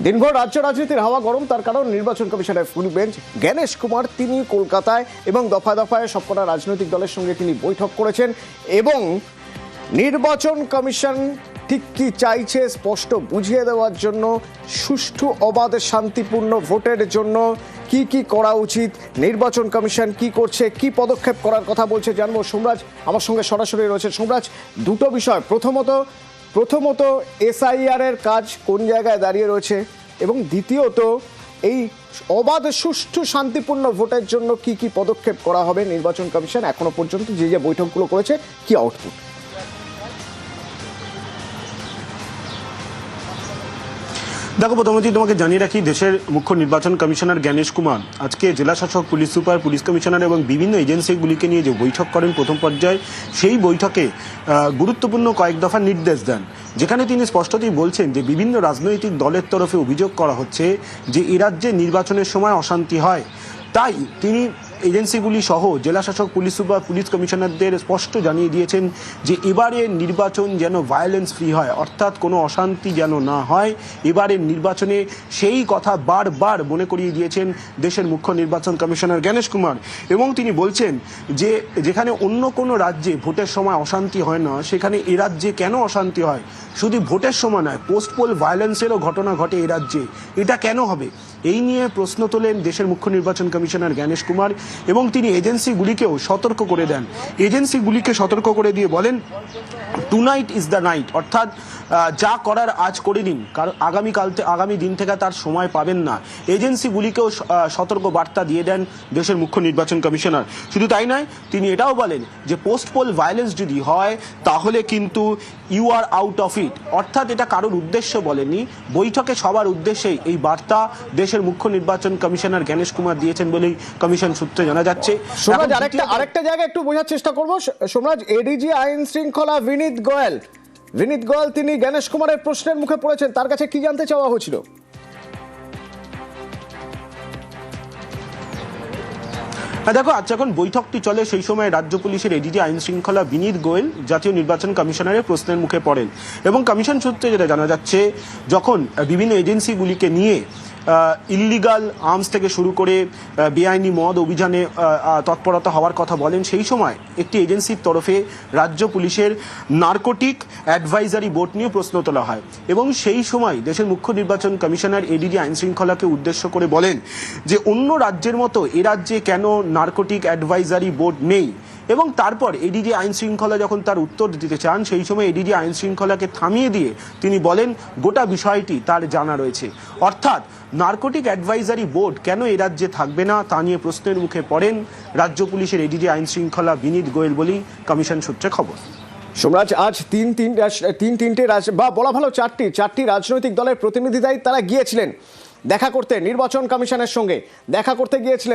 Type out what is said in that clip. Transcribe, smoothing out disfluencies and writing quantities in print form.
দিনভর রাজ্য রাজনীতির হাওয়া গরম, তার কারণ নির্বাচন কমিশনের ফুল বেঞ্চ জ্ঞানেশ কুমার তিনি কলকাতায় এবং দফায় দফায় সবকটা রাজনৈতিক দলের সঙ্গে তিনি বৈঠক করেছেন এবং নির্বাচন কমিশন ঠিক কি চাইছে স্পষ্ট বুঝিয়ে দেওয়ার জন্য, সুষ্ঠু অবাধ শান্তিপূর্ণ ভোটের জন্য কি কি করা উচিত, নির্বাচন কমিশন কি করছে, কি পদক্ষেপ করার কথা বলছে জানবো। সোমরাজ আমার সঙ্গে সরাসরি রয়েছে। সোমরাজ, দুটো বিষয়, প্রথমত এসআইআর এর কাজ কোন জায়গায় দাঁড়িয়ে রয়েছে এবং দ্বিতীয়ত এই অবাধ সুষ্ঠু শান্তিপূর্ণ ভোটের জন্য কি কি পদক্ষেপ করা হবে নির্বাচন কমিশন এখনো পর্যন্ত যে বৈঠকগুলো করেছে, কি আউটপুট? দেখো, প্রথমত তোমাকে জানিয়ে রাখি, দেশের মুখ্য নির্বাচন কমিশনার জ্ঞানেশ কুমার আজকে জেলা শাসক, পুলিশ সুপার, পুলিশ কমিশনার এবং বিভিন্ন এজেন্সিগুলিকে নিয়ে যে বৈঠক করেন প্রথম পর্যায়ে, সেই বৈঠকে গুরুত্বপূর্ণ কয়েক দফা নির্দেশ দেন, যেখানে তিনি স্পষ্টতই বলছেন যে বিভিন্ন রাজনৈতিক দলের তরফে অভিযোগ করা হচ্ছে যে এ রাজ্যে নির্বাচনের সময় অশান্তি হয়। তাই তিনি এজেন্সিগুলি সহ জেলা শাসক, পুলিশ সুপার, পুলিশ কমিশনারদের স্পষ্ট জানিয়ে দিয়েছেন যে এবারের নির্বাচন যেন ভায়োলেন্স ফ্রি হয়, অর্থাৎ কোনো অশান্তি যেন না হয়। এবারের নির্বাচনে সেই কথা বারবার মনে করিয়ে দিয়েছেন দেশের মুখ্য নির্বাচন কমিশনার জ্ঞানেশ কুমার। এবং তিনি বলছেন যে যেখানে অন্য কোনো রাজ্যে ভোটের সময় অশান্তি হয় না, সেখানে এ রাজ্যে কেন অশান্তি হয়? শুধু ভোটের সময় নয়, পোস্ট পোল ভায়োলেন্সেরও ঘটনা ঘটে এ রাজ্যে, এটা কেন হবে? এই নিয়ে প্রশ্ন তোলেন দেশের মুখ্য নির্বাচন কমিশনার জ্ঞানেশ কুমার এবং তিনি এজেন্সিগুলিকেও সতর্ক করে দেন। এজেন্সিগুলিকে সতর্ক করে দিয়ে বলেন, টুনাইট ইজ দ্য নাইট, অর্থাৎ যা করার আজ করে নিন, কারণ আগামী দিন থেকে তার সময় পাবেন না। এজেন্সিগুলিকেও সতর্ক বার্তা দিয়ে দেন দেশের মুখ্য নির্বাচন কমিশনার। শুধু তাই নয়, তিনি এটাও বলেন যে পোস্ট পোল ভায়োলেন্স যদি হয় তাহলে কিন্তু you are out of it, অর্থাৎ এটা কারোর উদ্দেশ্য বলেনি, বৈঠকে সবার উদ্দেশ্যেই এই বার্তা দেশের মুখ্য নির্বাচন কমিশনার জ্ঞানেশ কুমার দিয়েছেন বলেই কমিশন সূত্রে জানা যাচ্ছে। সোমরাজ, আরেকটা জায়গা একটু বোঝার চেষ্টা করবো। সোমরাজ, এডিজি আইন শৃঙ্খলা বিনীত গোয়েল তিনি জ্ঞানেশ কুমারের প্রশ্নের মুখে পড়েছেন, তার কাছে কি জানতে চাওয়া হয়েছিল? দেখো, আজ যখন বৈঠকটি চলে সেই সময় রাজ্য পুলিশের এডিজি আইন শৃঙ্খলা বিনীত গোয়েল জাতীয় নির্বাচন কমিশনারের প্রশ্নের মুখে পড়েন এবং কমিশন সূত্রে যেটা জানা যাচ্ছে, যখন বিভিন্ন এজেন্সিগুলিকে নিয়ে ইল্লিগাল আর্মস থেকে শুরু করে বেআইনি মদ অভিযানে তৎপরতা হওয়ার কথা বলেন, সেই সময় একটি এজেন্সির তরফে রাজ্য পুলিশের নার্কোটিক অ্যাডভাইজারি বোর্ড নিয়ে প্রশ্ন তোলা হয় এবং সেই সময় দেশের মুখ্য নির্বাচন কমিশনার এডিজি আইন শৃঙ্খলাকে উদ্দেশ্য করে বলেন যে অন্য রাজ্যের মতো এ রাজ্যে কেন নার্কোটিক অ্যাডভাইজারি বোর্ড নেই। এবং তারপর এডিজি আইন শৃঙ্খলা যখন তার উত্তর দিতে চান, সেই সময় এডিজি আইন শৃঙ্খলাকে থামিয়ে দিয়ে তিনি বলেন গোটা বিষয়টি তার জানা রয়েছে, অর্থাৎ নার্কোটিক অ্যাডভাইজারি বোর্ড কেন এ রাজ্যে থাকবে না তা নিয়ে প্রশ্নের মুখে পড়েন রাজ্য পুলিশের এডিজি আইন শৃঙ্খলা বিনীত গোয়েল বলেই কমিশন সূত্রে খবর। সোমরাজ, আজ তিনটে বা বলা ভালো চারটি রাজনৈতিক দলের প্রতিনিধিরাই তারা গিয়েছিলেন দেখা করতে, নির্বাচন কমিশনের সঙ্গে দেখা করতে গিয়েছিলেন।